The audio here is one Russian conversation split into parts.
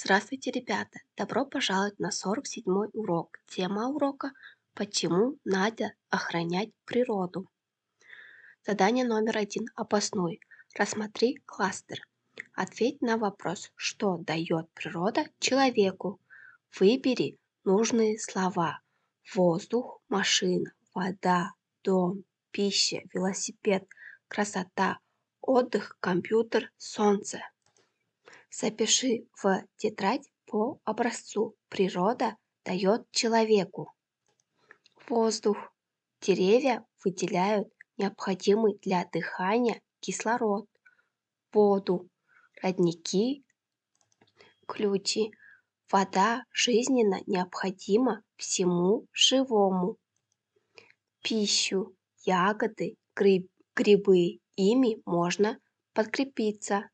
Здравствуйте, ребята! Добро пожаловать на 47-й урок. Тема урока– почему надо охранять природу. Задание номер 1. Обоснуй. Рассмотри кластер. Ответь на вопрос, что дает природа человеку. Выбери нужные слова. Воздух, машина, вода, дом, пища, велосипед, красота, отдых, компьютер, солнце. Запиши в тетрадь по образцу. Природа дает человеку. Воздух. Деревья выделяют необходимый для дыхания кислород. Воду. Родники, ключи. Вода жизненно необходима всему живому. Пищу. Ягоды, грибы. Ими можно подкрепиться.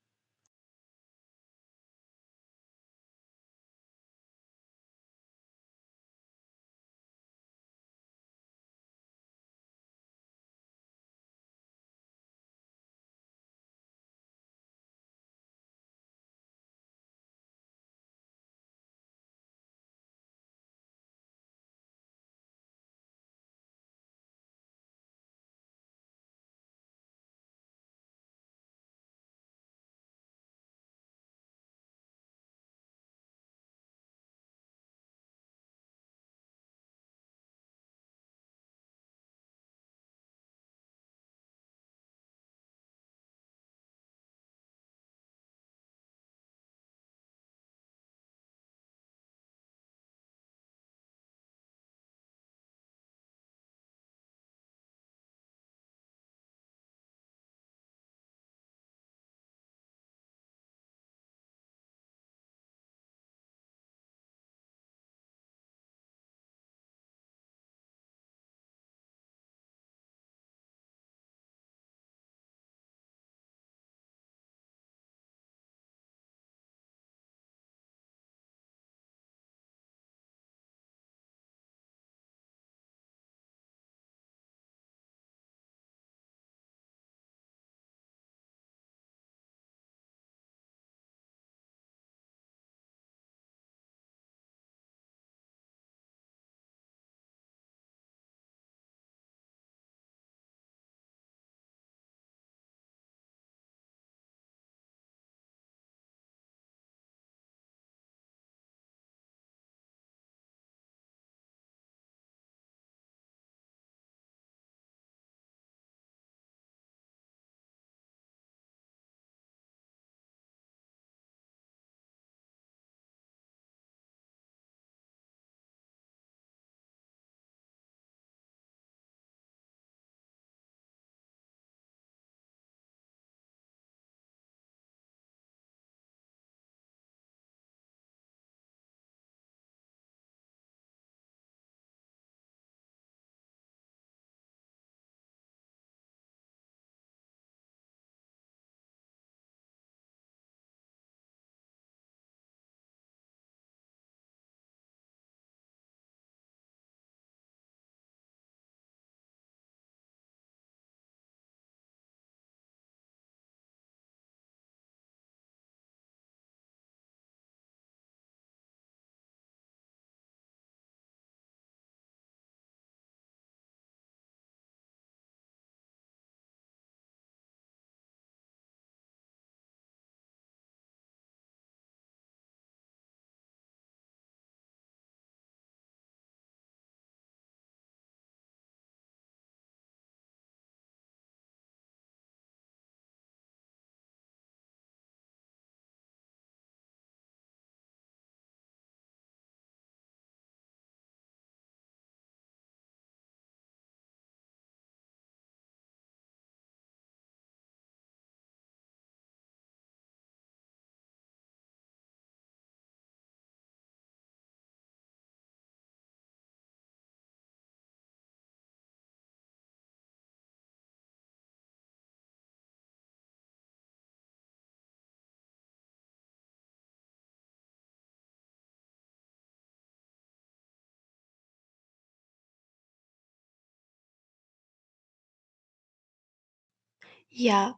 Я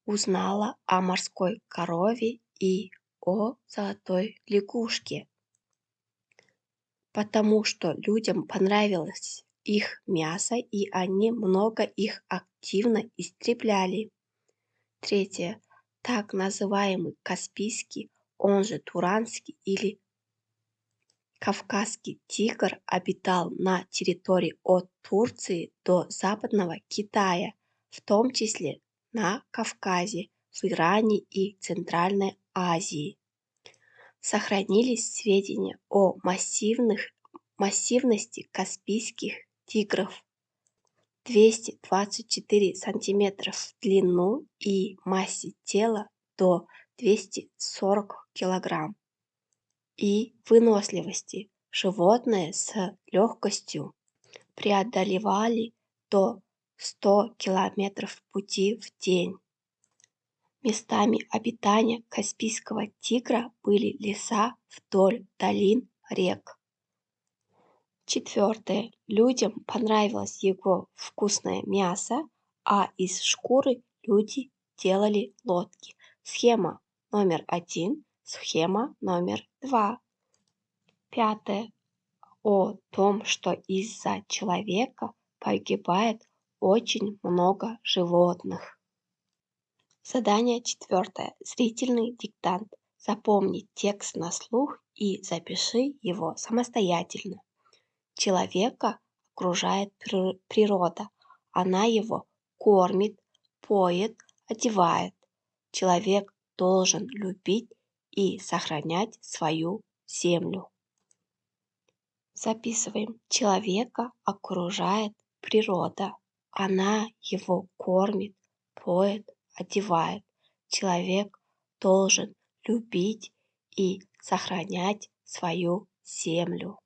узнала о морской корове и о золотой лягушке, потому что людям понравилось их мясо, и они много их активно истребляли. Третье. Так называемый Каспийский, он же Туранский или Кавказский тигр обитал на территории от Турции до Западного Китая, в том числе на Кавказе, в Иране и Центральной Азии. Сохранились сведения о массивности каспийских тигров: 224 см в длину и массе тела до 240 кг, и выносливости. Животные с легкостью преодолевали до 100 км пути в день. Местами обитания каспийского тигра были леса вдоль долин рек. Четвертое. Людям понравилось его вкусное мясо, а из шкуры люди делали лодки. Схема номер 1, схема номер 2. Пятое. О том, что из-за человека погибает очень много животных. Задание 4. Зрительный диктант. Запомни текст на слух и запиши его самостоятельно. Человека окружает природа. Она его кормит, поет, одевает. Человек должен любить и сохранять свою землю. Записываем. Человека окружает природа. Она его кормит, поет, одевает. Человек должен любить и сохранять свою землю.